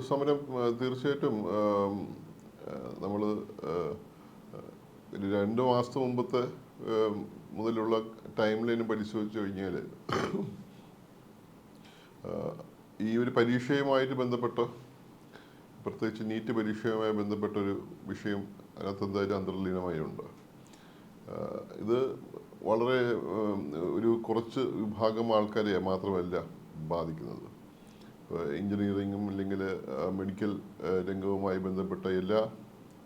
സമരം തീർച്ചയായിട്ടും നമ്മൾ 2 മാസത്തെ മുമ്പത്തെ മുതലുള്ള ടൈം ലൈൻ പരിശോധിച്ച് കഴിഞ്ഞാൽ ഈ ഒരു പരീക്ഷയുമായിട്ട് ബന്ധപ്പെട്ട, പ്രത്യേകിച്ച് നീറ്റ് പരീക്ഷയുമായി ബന്ധപ്പെട്ടൊരു വിഷയം അതിനകത്ത് എന്തായാലും അന്തർലീനമായി ഉണ്ട്. ഇത് വളരെ ഒരു കുറച്ച് വിഭാഗം ആൾക്കാരെ മാത്രമല്ല ബാധിക്കുന്നത്. എഞ്ചിനീയറിങ്ങും അല്ലെങ്കിൽ മെഡിക്കൽ രംഗവുമായി ബന്ധപ്പെട്ട എല്ലാ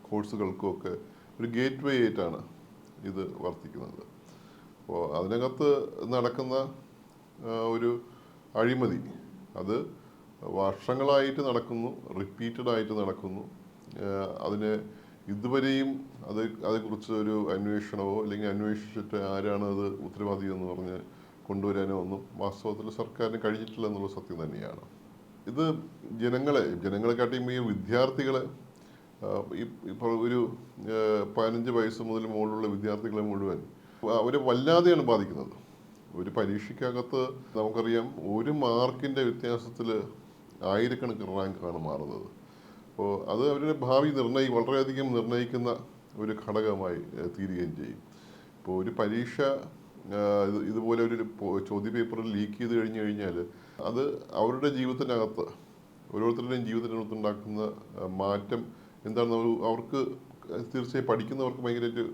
കോഴ്സുകൾക്കുമൊക്കെ ഒരു ഗേറ്റ് വേ ആയിട്ടാണ് ഇത് വർത്തിക്കുന്നത്. അപ്പോൾ അതിനകത്ത് നടക്കുന്ന ഒരു അഴിമതി അത് വർഷങ്ങളായിട്ട് നടക്കുന്നു, റിപ്പീറ്റഡായിട്ട് നടക്കുന്നു. അതിന് ഇതുവരെയും അതേക്കുറിച്ച് ഒരു അന്വേഷണമോ അല്ലെങ്കിൽ അന്വേഷിച്ചിട്ട് ആരാണ് അത് ഉത്തരവാദി എന്ന് പറഞ്ഞ് കൊണ്ടുവരാനോ ഒന്നും വാസ്തവത്തിൽ സർക്കാരിന് കഴിഞ്ഞിട്ടില്ല എന്നുള്ള സത്യം തന്നെയാണ്. ഇത് ജനങ്ങളെക്കാട്ടിയും ഈ വിദ്യാർത്ഥികളെ, ഇപ്പോൾ ഒരു 15 വയസ്സ് മുതൽ മുകളിലുള്ള വിദ്യാർത്ഥികളെ മുഴുവൻ അവരെ വല്ലാതെയാണ് ബാധിക്കുന്നത്. ഒരു പരീക്ഷയ്ക്കകത്ത് നമുക്കറിയാം 1 മാർക്കിൻ്റെ വ്യത്യാസത്തിൽ ആയിരക്കണക്കിന് റാങ്കാണ് മാറുന്നത്. അപ്പോൾ അത് അവരുടെ ഭാവി വളരെയധികം നിർണ്ണയിക്കുന്ന ഒരു ഘടകമായി തീരുകയും ചെയ്യും. ഇപ്പോൾ ഒരു പരീക്ഷ ഇതുപോലെ ഒരു ചോദ്യപേപ്പറിൽ ലീക്ക് ചെയ്ത് കഴിഞ്ഞാൽ അത് അവരുടെ ജീവിതത്തിനകത്ത്, ഓരോരുത്തരുടെയും ജീവിതത്തിനകത്ത് ഉണ്ടാക്കുന്ന മാറ്റം എന്താണെന്ന് അവർക്ക് തീർച്ചയായും പഠിക്കുന്നവർക്ക് ഭയങ്കരമായിട്ട്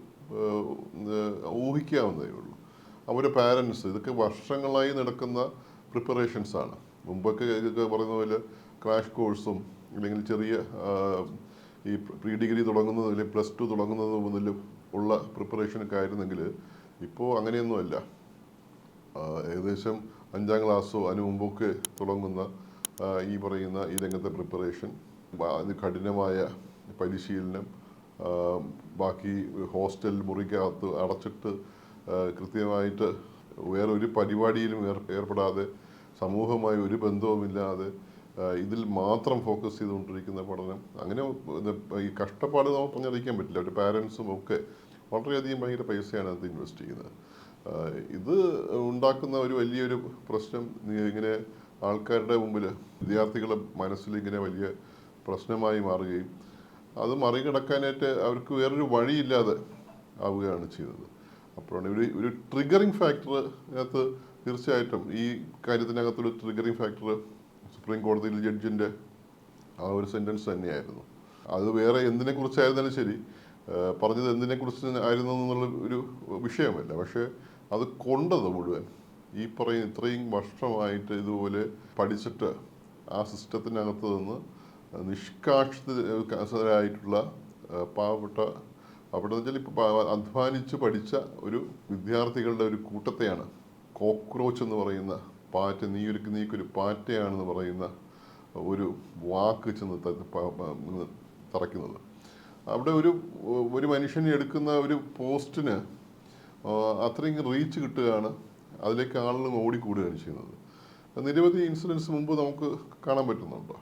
ഊഹിക്കാവുന്നതേ ഉള്ളൂ. അവരുടെ പാരൻസ്, ഇതൊക്കെ വർഷങ്ങളായി നടക്കുന്ന പ്രിപ്പറേഷൻസാണ്. മുമ്പൊക്കെ ഇതൊക്കെ പറയുന്ന പോലെ ക്രാഷ് കോഴ്സും അല്ലെങ്കിൽ ചെറിയ ഈ പ്രീ ഡിഗ്രി തുടങ്ങുന്നത് അല്ലെങ്കിൽ +2 തുടങ്ങുന്നത് മുതൽ ഉള്ള പ്രിപ്പറേഷനൊക്കെ ആയിരുന്നെങ്കിൽ ഇപ്പോൾ അങ്ങനെയൊന്നുമല്ല. ഏകദേശം 5ാം ക്ലാസ്സോ അതിന് മുമ്പൊക്കെ തുടങ്ങുന്ന ഈ പറയുന്ന ഈ രംഗത്തെ പ്രിപ്പറേഷൻ, അത് കഠിനമായ പരിശീലനം, ബാക്കി ഹോസ്റ്റൽ മുറിക്കകത്ത് അടച്ചിട്ട് കൃത്യമായിട്ട് വേറൊരു പരിപാടിയിലും ഏർപ്പെടാതെ, സമൂഹവുമായി ഒരു ബന്ധവുമില്ലാതെ ഇതിൽ മാത്രം ഫോക്കസ് ചെയ്തുകൊണ്ടിരിക്കുന്ന പഠനം, അങ്ങനെ ഈ കഷ്ടപ്പാട് നമുക്ക് പറഞ്ഞറിയിക്കാൻ പറ്റില്ല. അവരുടെ പാരൻസും ഒക്കെ വളരെയധികം ഭയങ്കര പൈസയാണ് അത് ഇൻവെസ്റ്റ് ചെയ്യുന്നത്. ഇത് ഉണ്ടാക്കുന്ന ഒരു വലിയൊരു പ്രശ്നം ഇങ്ങനെ ആൾക്കാരുടെ മുമ്പിൽ, വിദ്യാർത്ഥികളുടെ മനസ്സിൽ ഇങ്ങനെ വലിയ പ്രശ്നമായി മാറുകയും അത് മറികടക്കാനായിട്ട് അവർക്ക് വേറൊരു വഴിയില്ലാതെ ആവുകയാണ് ചെയ്തത്. അപ്പോഴാണ് ഒരു ട്രിഗറിങ് ഫാക്ടർ അതിനകത്ത് തീർച്ചയായിട്ടും ഈ കാര്യത്തിനകത്തൊരു ട്രിഗറിങ് ഫാക്ടർ സുപ്രീം കോടതിയിൽ ജഡ്ജിൻ്റെ ആ ഒരു സെൻറ്റൻസ് തന്നെയായിരുന്നു. അത് വേറെ എന്തിനെക്കുറിച്ചായിരുന്നാലും ശരി, പറഞ്ഞത് എന്തിനെക്കുറിച്ച് ആയിരുന്നു എന്നുള്ള ഒരു വിഷയമല്ല. പക്ഷേ അത് കൊണ്ടത് മുഴുവൻ ഈ പറയുന്ന ഇത്രയും വർഷമായിട്ട് ഇതുപോലെ പഠിച്ചിട്ട് ആ സിസ്റ്റത്തിനകത്ത് നിന്ന് നിഷ്കാഷിതരായിട്ടുള്ള പാവപ്പെട്ട, അവിടെ വെച്ചാൽ ഇപ്പോൾ അധ്വാനിച്ച് പഠിച്ച ഒരു വിദ്യാർത്ഥികളുടെ ഒരു കൂട്ടത്തെയാണ് കോക്രോച്ച് എന്ന് പറയുന്ന പാറ്റ, നീക്കൊരു പാറ്റയാണെന്ന് പറയുന്ന ഒരു വാക്ക് ചെന്ന് തറയ്ക്കുന്നത്. അവിടെ ഒരു മനുഷ്യനെ എടുക്കുന്ന ഒരു പോസ്റ്റിന് അത്രയും റീച്ച് കിട്ടുകയാണ്, അതിലേക്ക് ആളുകൾ ഓടിക്കൂടുകയാണ് ചെയ്യുന്നത്. നിരവധി ഇൻസിഡൻസ് മുമ്പ് നമുക്ക് കാണാൻ പറ്റുന്നുണ്ട്.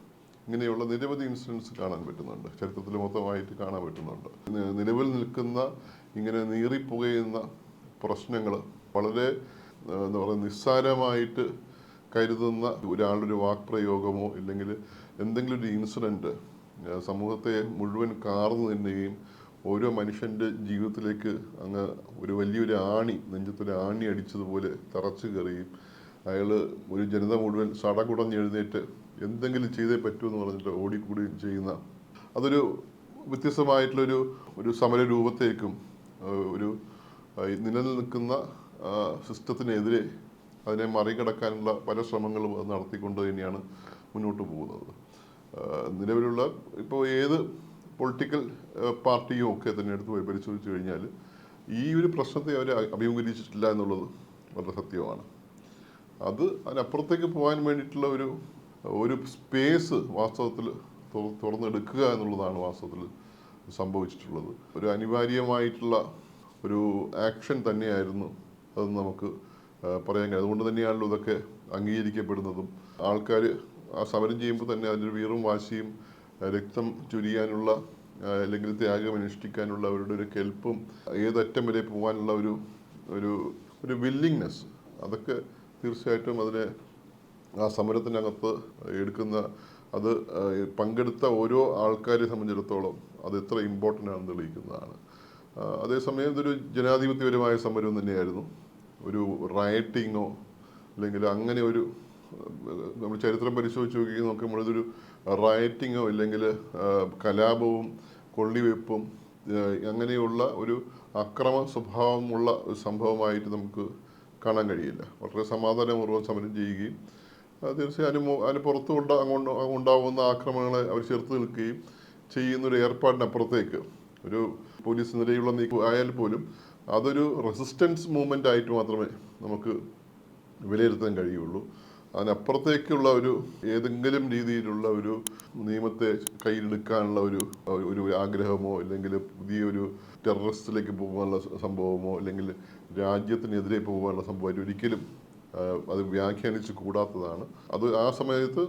ഇങ്ങനെയുള്ള നിരവധി ഇൻസിഡൻസ് കാണാൻ പറ്റുന്നുണ്ട്, ചരിത്രത്തിൽ മൊത്തമായിട്ട് കാണാൻ പറ്റുന്നുണ്ട്. നിലവിൽ നിൽക്കുന്ന ഇങ്ങനെ നീറിപ്പുകയുന്ന പ്രശ്നങ്ങൾ വളരെ എന്താ പറയുക, നിസ്സാരമായിട്ട് കരുതുന്ന ഒരാളുടെ ഒരു വാക്പ്രയോഗമോ ഇല്ലെങ്കിൽ എന്തെങ്കിലും ഒരു ഇൻസിഡൻറ്റ് സമൂഹത്തെ മുഴുവൻ കാർന്നു തിന്നുകയും ഓരോ മനുഷ്യൻ്റെ ജീവിതത്തിലേക്ക് അങ്ങ് ഒരു വലിയൊരു നെഞ്ചത്തൊരു ആണി അടിച്ചതുപോലെ തറച്ചു കയറുകയും അയാൾ ഒരു ജനത മുഴുവൻ സടകുടഞ്ഞെഴുന്നേറ്റ് എന്തെങ്കിലും ചെയ്തേ പറ്റൂ എന്ന് പറഞ്ഞിട്ട് ഓടിക്കൂടുകയും ചെയ്യുന്ന, അതൊരു വ്യത്യസ്തമായിട്ടുള്ളൊരു സമര രൂപത്തേക്കും ഒരു നിലനിൽക്കുന്ന സിസ്റ്റത്തിനെതിരെ അതിനെ മറികടക്കാനുള്ള പല ശ്രമങ്ങളും അത് നടത്തിക്കൊണ്ട് തന്നെയാണ് മുന്നോട്ട് പോകുന്നത്. നിലവിലുള്ള ഇപ്പോൾ ഏത് പൊളിറ്റിക്കൽ പാർട്ടിയും ഒക്കെ തന്നെ എടുത്ത് പോയി പരിശോധിച്ച് കഴിഞ്ഞാൽ ഈ ഒരു പ്രശ്നത്തെ അവർ അഭിമുഖീകരിച്ചിട്ടില്ല എന്നുള്ളത് വളരെ സത്യമാണ്. അതിനപ്പുറത്തേക്ക് പോകാൻ വേണ്ടിയിട്ടുള്ള ഒരു സ്പേസ് വാസ്തവത്തിൽ തുറന്നെടുക്കുക എന്നുള്ളതാണ് വാസ്തവത്തിൽ സംഭവിച്ചിട്ടുള്ളത്. ഒരു അനിവാര്യമായിട്ടുള്ള ഒരു ആക്ഷൻ തന്നെയായിരുന്നു അതെന്ന് നമുക്ക് പറയാൻ കഴിയും. അതുകൊണ്ട് തന്നെയാണല്ലോ ഇതൊക്കെ അംഗീകരിക്കപ്പെടുന്നതും ആൾക്കാർ ആ സമരം ചെയ്യുമ്പോൾ തന്നെ അതിൻ്റെ വീറും വാശിയും രക്തം ചൊരിയാനുള്ള അല്ലെങ്കിൽ ത്യാഗം അനുഷ്ഠിക്കാനുള്ള അവരുടെ ഒരു കെൽപ്പും ഏതറ്റം വരെ പോകാനുള്ള ഒരു വില്ലിങ്നെസ്, അതൊക്കെ തീർച്ചയായിട്ടും അതിനെ ആ സമരത്തിനകത്ത് എടുക്കുന്ന അത് പങ്കെടുത്ത ഓരോ ആൾക്കാരെ സംബന്ധിച്ചിടത്തോളം അത് എത്ര ഇമ്പോർട്ടൻ്റ് ആണെന്ന് തെളിയിക്കുന്നതാണ്. അതേസമയം ഇതൊരു ജനാധിപത്യപരമായ സമരം തന്നെയായിരുന്നു. ഒരു റയറ്റിങ്ങോ അല്ലെങ്കിൽ അങ്ങനെ ഒരു നമ്മൾ ചരിത്രം പരിശോധിച്ച് നോക്കുമ്പോൾ ഇതൊരു റയറ്റിങ്ങോ ഇല്ലെങ്കിൽ കലാപവും കൊള്ളിവെപ്പും അങ്ങനെയുള്ള ഒരു അക്രമ സ്വഭാവമുള്ള ഒരു സംഭവമായിട്ട് നമുക്ക് കാണാൻ കഴിയില്ല. വളരെ സമാധാനപൂർവ്വം സമരം ചെയ്യുകയും തീർച്ചയായും അതിന് പുറത്തു ഉണ്ടാകുന്ന ആക്രമണങ്ങളെ അവർ ചെറുത്ത് നിൽക്കുകയും ചെയ്യുന്നൊരു ഏർപ്പാടിനപ്പുറത്തേക്ക് ഒരു പോലീസ് നിലയുള്ള നീക്കം ആയാൽ പോലും അതൊരു റെസിസ്റ്റൻസ് മൂവ്മെൻ്റ് ആയിട്ട് മാത്രമേ നമുക്ക് വിലയിരുത്താൻ കഴിയുള്ളൂ. അതിനപ്പുറത്തേക്കുള്ള ഒരു ഏതെങ്കിലും രീതിയിലുള്ള ഒരു നിയമത്തെ കയ്യിലെടുക്കാനുള്ള ഒരു ആഗ്രഹമോ അല്ലെങ്കിൽ പുതിയൊരു ടെററിസ്റ്റിലേക്ക് പോകാനുള്ള സംഭവമോ അല്ലെങ്കിൽ രാജ്യത്തിനെതിരെ പോകാനുള്ള സംഭവമായിട്ട് ഒരിക്കലും അത് വ്യാഖ്യാനിച്ച് കൂടാത്തതാണ്. അത് ആ സമയത്ത്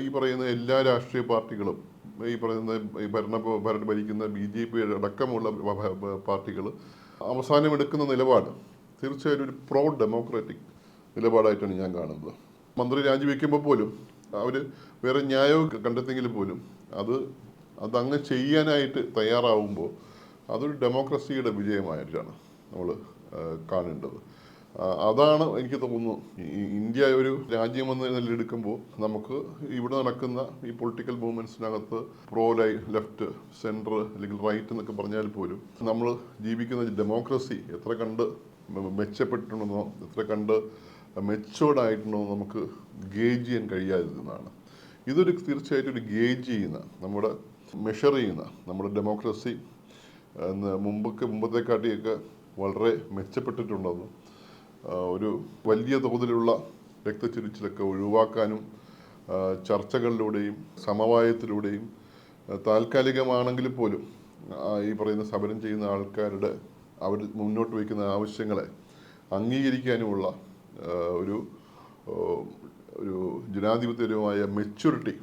ഈ പറയുന്ന എല്ലാ രാഷ്ട്രീയ പാർട്ടികളും ഈ പറയുന്ന ഈ ഭരണം ഭരിക്കുന്ന BJP അടക്കമുള്ള പാർട്ടികൾ അവസാനം എടുക്കുന്ന നിലപാട് തീർച്ചയായും ഒരു പ്രോ ഡെമോക്രാറ്റിക് നിലപാടായിട്ടാണ് ഞാൻ കാണുന്നത്. മന്ത്രി രാജിവെക്കുമ്പോൾ പോലും അവർ വേറെ ന്യായവും കണ്ടെത്തിയെങ്കിൽ പോലും അതങ്ങ് ചെയ്യാനായിട്ട് തയ്യാറാവുമ്പോൾ അതൊരു ഡെമോക്രസിയുടെ വിജയമായിട്ടാണ് നമ്മൾ കാണേണ്ടത്. അതാണ് എനിക്ക് തോന്നുന്നു ഇന്ത്യ ഒരു രാജ്യമെന്ന നിലയിലെടുക്കുമ്പോൾ നമുക്ക് ഇവിടെ നടക്കുന്ന ഈ പൊളിറ്റിക്കൽ മൂവ്മെൻറ്റ്സിനകത്ത് പ്രോ ലെഫ്റ്റ് സെൻറ്റർ അല്ലെങ്കിൽ റൈറ്റ് എന്നൊക്കെ പറഞ്ഞാൽ പോലും നമ്മൾ ജീവിക്കുന്ന ഡെമോക്രസി എത്ര കണ്ട് മെച്ചപ്പെട്ടിട്ടുണ്ടെന്നോ എത്ര കണ്ട് മെച്ചുവേർഡ് ആയിട്ടുണ്ടോ നമുക്ക് ഗേജ് ചെയ്യാൻ കഴിയാതിരുന്നതാണ്. ഇതൊരു തീർച്ചയായിട്ടും ഒരു ഗേജ് ചെയ്യുന്ന മെഷർ ചെയ്യുന്ന നമ്മുടെ ഡെമോക്രസി മുമ്പത്തെക്കാട്ടിയൊക്കെ വളരെ മെച്ചപ്പെട്ടിട്ടുണ്ടെന്നും ഒരു വലിയ തോതിലുള്ള രക്തച്ചൊരിച്ചിലൊക്കെ ഒഴിവാക്കാനും ചർച്ചകളിലൂടെയും സമവായത്തിലൂടെയും താൽക്കാലികമാണെങ്കിൽ പോലും ഈ പറയുന്ന സമരം ചെയ്യുന്ന ആൾക്കാരുടെ അവർ മുന്നോട്ട് വയ്ക്കുന്ന ആവശ്യങ്ങളെ അംഗീകരിക്കാനുമുള്ള ഒരു ജനാധിപത്യപരമായ മെച്യൂരിറ്റി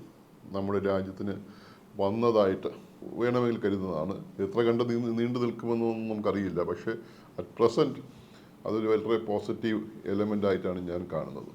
നമ്മുടെ രാജ്യത്തിന് വന്നതായിട്ട് വേണമെങ്കിൽ കരുതുന്നതാണ്. എത്ര കണ്ട് നീണ്ടു നിൽക്കുമെന്നൊന്നും നമുക്കറിയില്ല. പക്ഷേ അറ്റ് പ്രസൻറ്റ് അതൊരു വളരെ പോസിറ്റീവ് എലമെൻ്റ് ആയിട്ടാണ് ഞാൻ കാണുന്നത്.